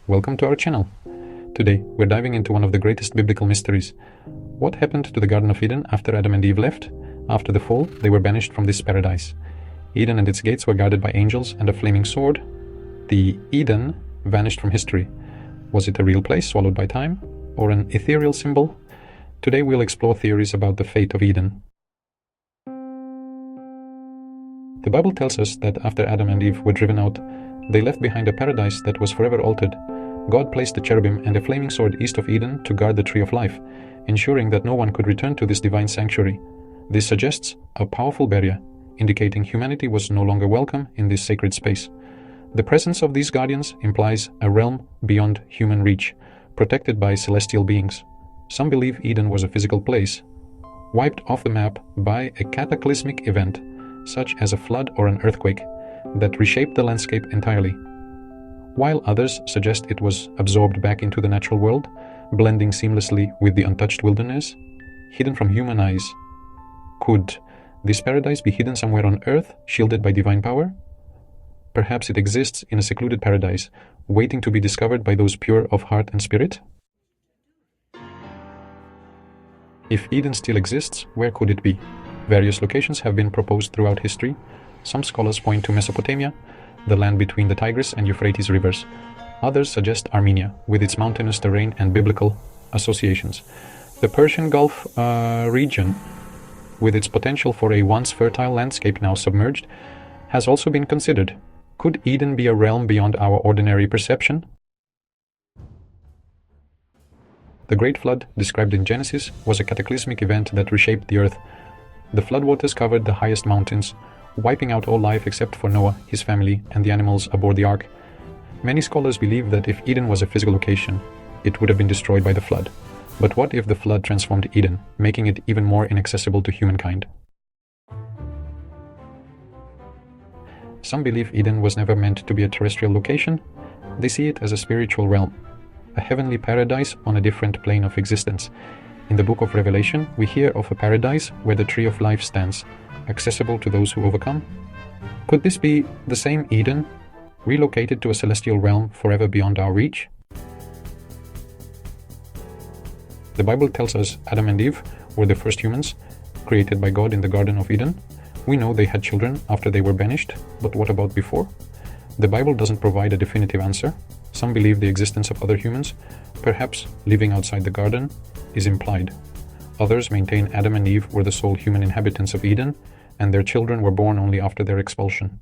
welcome to our channel. Today, we're diving into one of the greatest biblical mysteries. What happened to the Garden of Eden after Adam and Eve left? After the fall, they were banished from this paradise. Eden and its gates were guarded by angels and a flaming sword. The Eden vanished from history. Was it a real place swallowed by time, or an ethereal symbol? Today we'll explore theories about the fate of Eden. The Bible tells us that after Adam and Eve were driven out, they left behind a paradise that was forever altered. God placed a cherubim and a flaming sword east of Eden to guard the tree of life, ensuring that no one could return to this divine sanctuary. This suggests a powerful barrier, indicating humanity was no longer welcome in this sacred space. The presence of these guardians implies a realm beyond human reach, protected by celestial beings. Some believe Eden was a physical place, wiped off the map by a cataclysmic event, such as a flood or an earthquake, that reshaped the landscape entirely. While others suggest it was absorbed back into the natural world, blending seamlessly with the untouched wilderness, hidden from human eyes. Could this paradise be hidden somewhere on earth, shielded by divine power? Perhaps it exists in a secluded paradise, waiting to be discovered by those pure of heart and spirit? If Eden still exists, where could it be? Various locations have been proposed throughout history. Some scholars point to Mesopotamia, the land between the Tigris and Euphrates rivers. Others suggest Armenia, with its mountainous terrain and biblical associations. The Persian Gulf region, with its potential for a once fertile landscape now submerged, has also been considered. Could Eden be a realm beyond our ordinary perception? The Great Flood, described in Genesis, was a cataclysmic event that reshaped the earth. The floodwaters covered the highest mountains, wiping out all life except for Noah, his family, and the animals aboard the ark. Many scholars believe that if Eden was a physical location, it would have been destroyed by the flood. But what if the flood transformed Eden, making it even more inaccessible to humankind? Some believe Eden was never meant to be a terrestrial location. They see it as a spiritual realm, a heavenly paradise on a different plane of existence. In the book of Revelation, we hear of a paradise where the tree of life stands, accessible to those who overcome. Could this be the same Eden, relocated to a celestial realm forever beyond our reach? The Bible tells us Adam and Eve were the first humans, created by God in the Garden of Eden. We know they had children after they were banished, but what about before? The Bible doesn't provide a definitive answer. Some believe the existence of other humans, perhaps living outside the garden, is implied. Others maintain Adam and Eve were the sole human inhabitants of Eden, and their children were born only after their expulsion.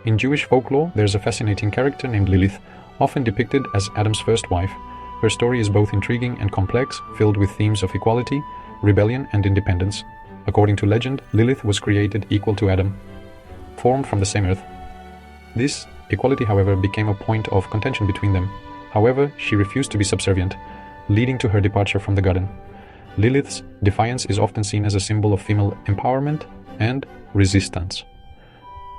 In Jewish folklore, there's a fascinating character named Lilith, often depicted as Adam's first wife. Her story is both intriguing and complex, filled with themes of equality, rebellion, and independence. According to legend, Lilith was created equal to Adam, formed from the same earth. This equality, however, became a point of contention between them. However, she refused to be subservient, leading to her departure from the garden. Lilith's defiance is often seen as a symbol of female empowerment and resistance.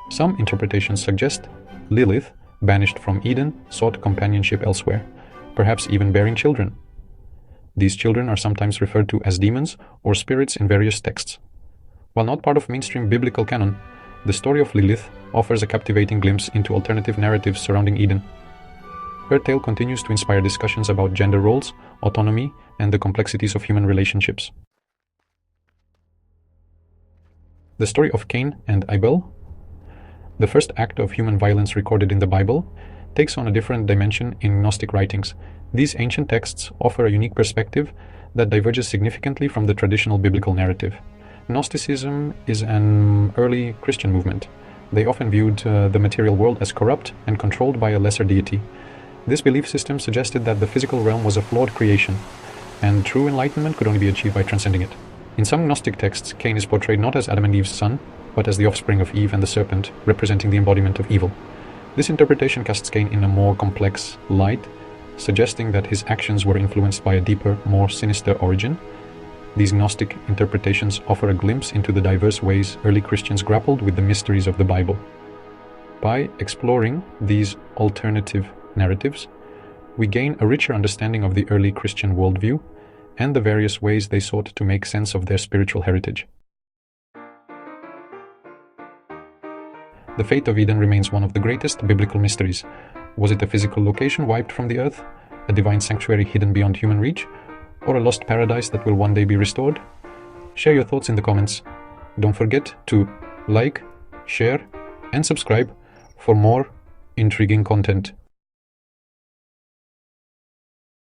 Some interpretations suggest Lilith, banished from Eden, sought companionship elsewhere, perhaps even bearing children. These children are sometimes referred to as demons or spirits in various texts. While not part of mainstream biblical canon, the story of Lilith offers a captivating glimpse into alternative narratives surrounding Eden. Her tale continues to inspire discussions about gender roles, autonomy, and the complexities of human relationships. The story of Cain and Abel, the first act of human violence recorded in the Bible, takes on a different dimension in Gnostic writings. These ancient texts offer a unique perspective that diverges significantly from the traditional biblical narrative. Gnosticism is an early Christian movement. They often viewed the material world as corrupt and controlled by a lesser deity. This belief system suggested that the physical realm was a flawed creation, and true enlightenment could only be achieved by transcending it. In some Gnostic texts, Cain is portrayed not as Adam and Eve's son, but as the offspring of Eve and the serpent, representing the embodiment of evil. This interpretation casts Cain in a more complex light, suggesting that his actions were influenced by a deeper, more sinister origin. These Gnostic interpretations offer a glimpse into the diverse ways early Christians grappled with the mysteries of the Bible. By exploring these alternative narratives, we gain a richer understanding of the early Christian worldview and the various ways they sought to make sense of their spiritual heritage. The fate of Eden remains one of the greatest biblical mysteries. Was it a physical location wiped from the earth, a divine sanctuary hidden beyond human reach, or a lost paradise that will one day be restored? Share your thoughts in the comments. Don't forget to like, share, and subscribe for more intriguing content.